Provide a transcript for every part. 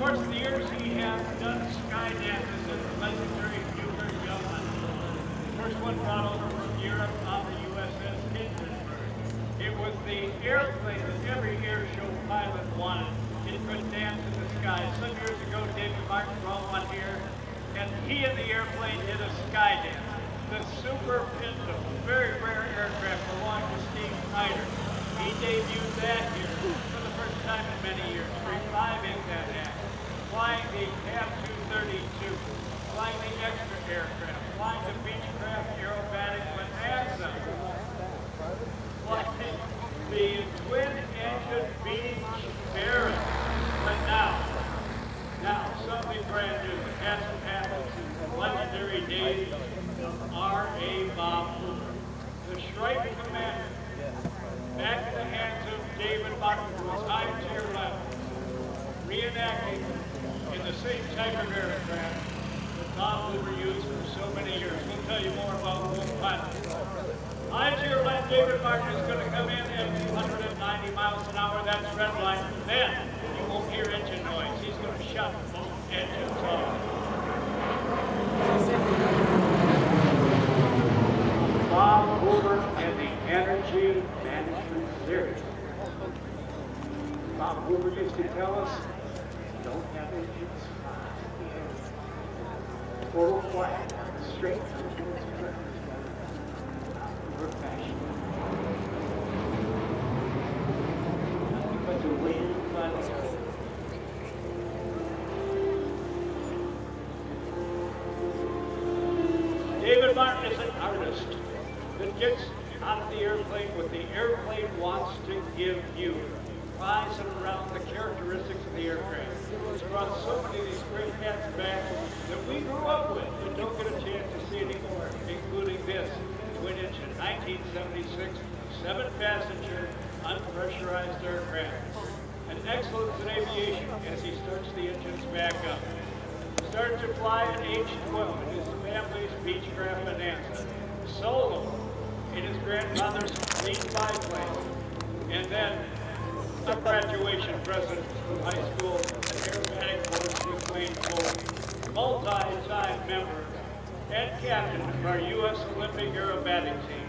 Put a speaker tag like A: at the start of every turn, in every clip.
A: course of the years, he has done sky dances at the legendary Newburgh Gentleman. The first one brought over from Europe on the USS Hindenburg. It was the airplane that every airshow pilot wanted. It could dance in the sky. Some years ago, David Martin brought one here, and he and the airplane did a sky dance. The Super Pinto, very rare aircraft belonged to Steve Snyder. He debuted that here for the first time in many years, reviving that act. Flying the CAB 232, flying the extra aircraft, flying the Beechcraft aerobatic with AVIATION, flying the twin-engine Beech Baron. But now something brand new that hasn't happened since the legendary days of R.A. Bob Hoover. The Shrike Commander, back in the hands of David Martin, who was high to your left, reenacting in the same type of aircraft that Bob Hoover used for so many years. We'll tell you more about both pilots. High to your left, David Martin is going to come in at 290 miles an hour. That's red line. Then you won't hear engine noise. He's going to shut both engines off. Bob Hoover and the Energy Management Series. Bob Hoover used to tell us, don't have engines. Total quiet, straight towards the Hoover fashion. Nothing but the wind by the sky. David Martin is an artist that gets out of the airplane what the airplane wants to give you. Flies it around the characteristics of the aircraft. It's brought so many of these great hats back that we grew up with and don't get a chance to see anymore, including this twin engine 1976 7-passenger unpressurized aircraft. An excellence in aviation as he starts the engines back up. Started to fly at age 12 in his family's Beechcraft Bonanza. Solo in his grandfather's fleet biplane. And then a graduation present from high school, an aerobatic course with Wayne Cole, multi-time member and captain of our U.S. Olympic aerobatic team.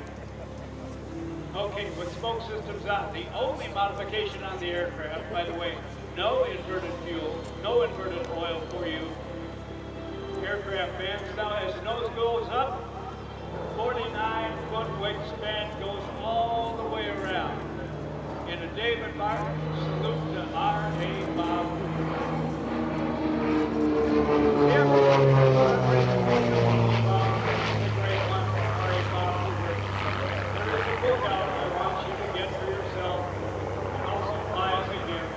A: Okay, with smoke systems out, the only modification on the aircraft, by the way, no inverted fuel, no inverted oil for you aircraft fans. Now as the nose goes up, 49-foot wingspan goes all the way around. In a David Martin salute to R.A. Bob Hoover. There is a book out I want you to get for yourself and also buy us a gift.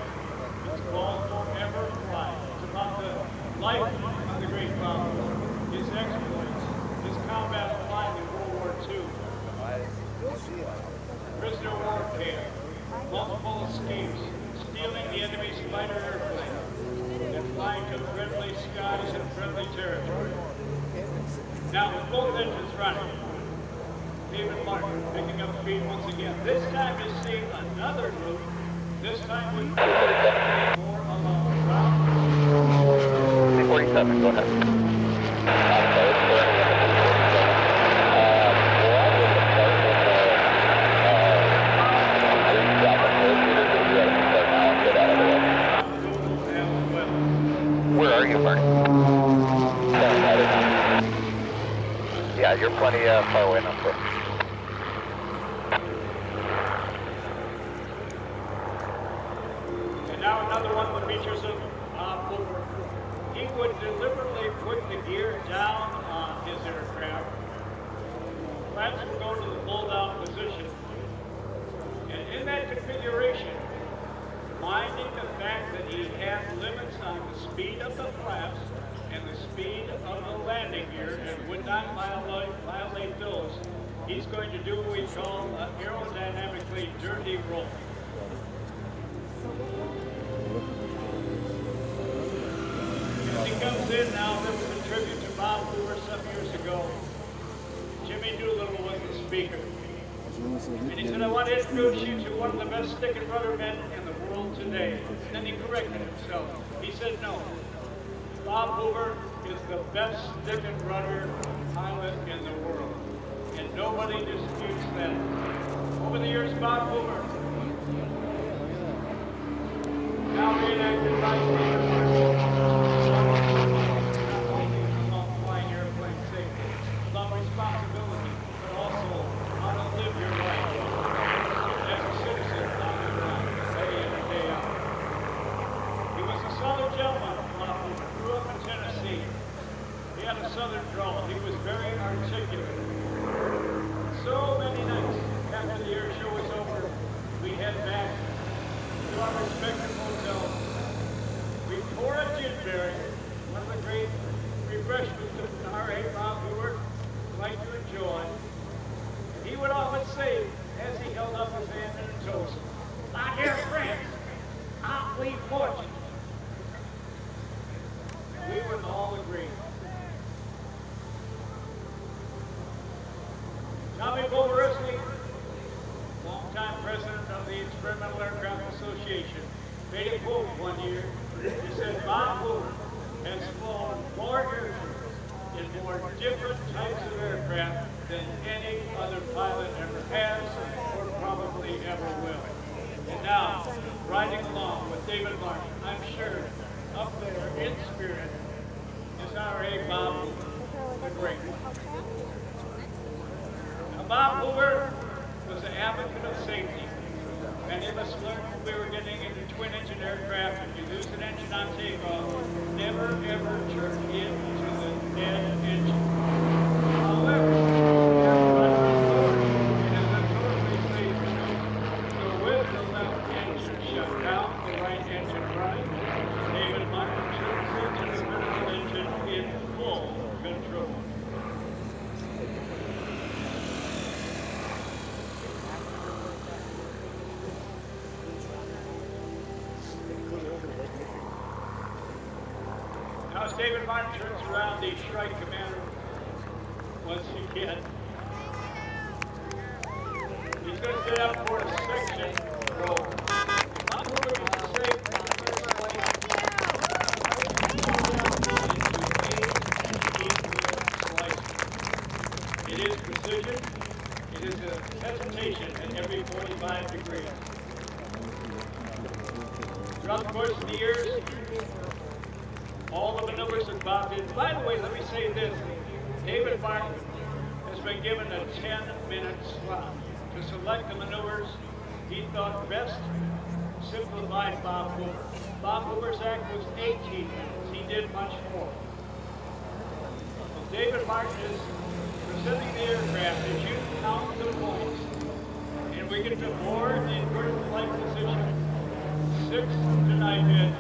A: It's called Forever Fly. It's about the life of the great Bob Hoover, his exploits, his combat flying in World War II, prisoner of war camp, multiple escapes, stealing the enemy's fighter airplane, and flying to friendly skies and friendly territory. Now with both engines running, David Martin picking up speed once again. This time he's seeing another route, this time with more along route.
B: 47, go ahead. Where are you, Bernie? Yeah, you're plenty far away enough for.
A: And now another one that features of Hoover. He would deliberately put the gear down on his aircraft. Flaps would go to the pull-down position. And in that configuration, minding the fact that he had limits on the speed of the flaps and the speed of the landing gear and would not violate those, he's going to do what we call an aerodynamically dirty roll. As he comes in now, there was a tribute to Bob Hoover some years ago. Jimmy Doolittle was the speaker. And he said, I want to introduce you to one of the best stick and rudder men in the world world today. And then he corrected himself. He said no. Bob Hoover is the best stick and rudder pilot in the world. And nobody disputes that. Over the years, Bob Hoover, now reenacted by David Martin, not only about flying airplane safety, about responsibility, but also how to live your life as a citizen on the ground, day in and day out. He was a Southern gentleman, Bob Hoover, grew up in Tennessee. He had a Southern drawl. He was very articulate. So many nights after the air show was over, we head back to our respective hotels. We pour a ginberry, one of the great refreshments that R.A. Bob Hoover liked to enjoy. And he would always say, as he held up his hand in a toast, "My dear friends, I'll leave fortune." And we would all agree. Tommy Boberisky, longtime president of the Experimental Aircraft Association, made a quote one year. He said, "Bob Hoover has flown more aircraft in more different types of aircraft than any other pilot ever has or probably ever will." And now, riding along with David Martin, I'm sure up there in spirit is R.A. Bob Hoover, the great one. Bob Hoover was an advocate of safety. Many of us learned when we were getting into twin-engine aircraft, if you lose an engine on takeoff, never ever turn into the dead engine. However, it is a totally safe show. So with the left engine shut down, the right engine running, David Martin turns into the middle engine in full control. Now as David Martin turns around, the Shrike Commander once again. He's going to set up for a section roll. Bob Hoover used to say, it is precision, it is a hesitation at every 45 degrees. Throughout the course of the years, all of the maneuvers that Bob did. By the way, let me say this. David Martin has been given a 10-minute slot to select the maneuvers he thought best simplified Bob Hoover. Bob Hoover's act was 18 minutes. He did much more. Well, David Martin is presenting the aircraft as you count the points. And we get to board in vertical flight position. 6 to 9 head.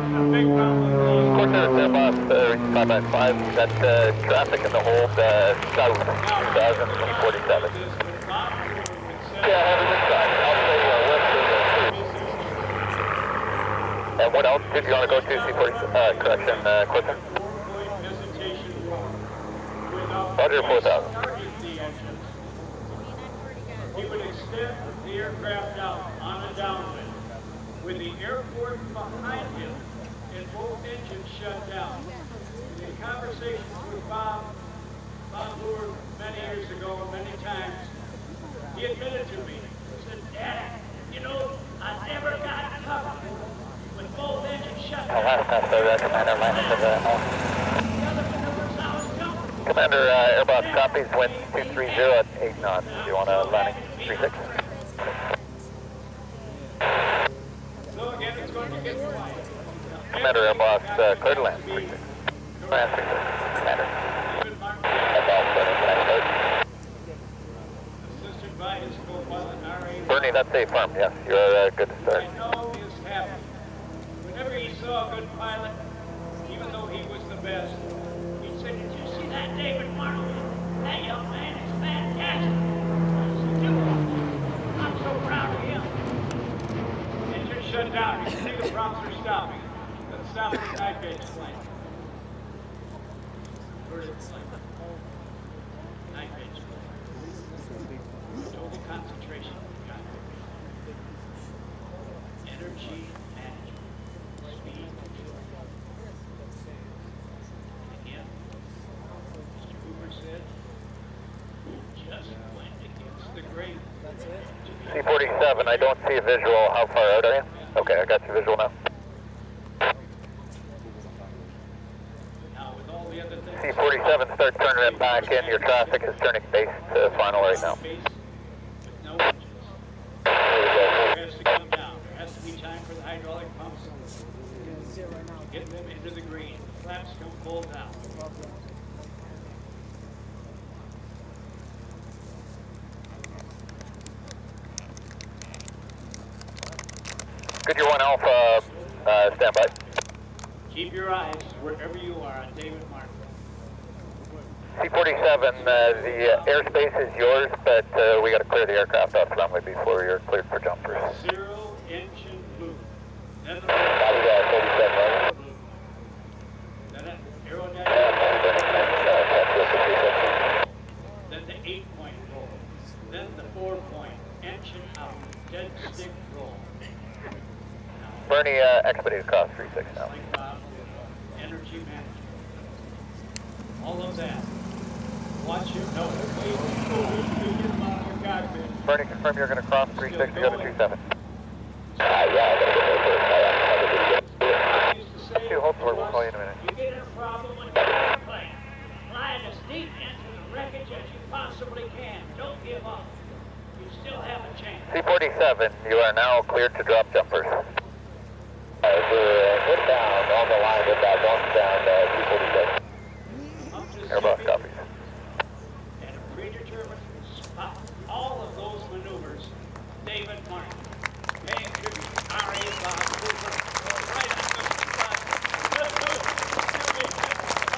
A: A big problem.
B: Quarter to Bob, 595. That's traffic in the hold south, 2047. Yeah, have a good time. I'll say and what else did you want to go to? C40, correction, quicker? Roger, 4,000.
A: He would extend the aircraft out on a downwind with the airport behind him and both engines shut down. In conversations with Bob Hoover many years ago and many times, he admitted to me, he said, "Dad, you know, I never got covered with both engines shut down.
B: Commander, Airbus copies, wind 230 at 8 knots. Do you want to landing 36?
A: So again, it's going to get quiet.
B: Commander, Airbus, clear to land 36. Land 36, Commander.
A: Assisted by his co-pilot, R.A.
B: Bernie, that's a firm, yes. You're good to start.
A: I know is happy. Whenever he saw a good pilot, even though he was the best, he'd say, "Did you see that David Martin? That young man is fantastic." I said, "Dude, I'm so proud of him." Engine shut down. You can see the props are stopping. Let's stop the knife edge plane. Vertical plane. Knife edge plane. Total concentration. Got it. energy management, speed control. Again, Mr. Hoover said, just went against the grain. That's it.
B: C-47, I don't see a visual. How far out are you? Okay, I got your visual now.
A: Now, with all the other things,
B: C-47, start turning it back in. Your traffic is turning base to final right now.
A: base with no engines. There has to come down. There has to be time for the hydraulic pumps to get them into the green. Flaps come full down.
B: Goodyear 1 Alpha, stand by.
A: Keep your eyes wherever you are on David Martin.
B: C-47, the airspace is yours, but we got to clear the aircraft off the runway before you're cleared for jumpers.
A: Zero engine move. Then the
B: Copy that, 47.
A: then an aerodynamic. Then the 8-point roll. Then the 4-point. Engine out. Dead stick roll.
B: Bernie, expedited cost 36 now.
A: Like Bob, energy management. All of that. Watch your no. Wait. You get them out of your cockpit.
B: Bernie, confirm you're going to cross 36 to go to 27. Two, hold for, we'll call you in a minute.
A: You get in a problem with the airplane. Fly as deep into the wreckage as you possibly can. Don't give up. You still have a chance.
B: C-47, you are now cleared to drop jumpers. We're inbound on the line, inbound, down, C-47. Airbus copies.
A: And a predetermined spot. All of those maneuvers, David Martin. Paying tribute, R.A. Bob Hoover. Right on the spot.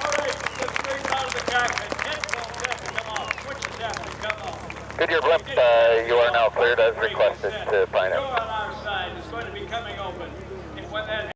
A: All right, let's bring out of the cockpit. 10-12, come on. Switch the 7, come on.
B: Goodyear blimp,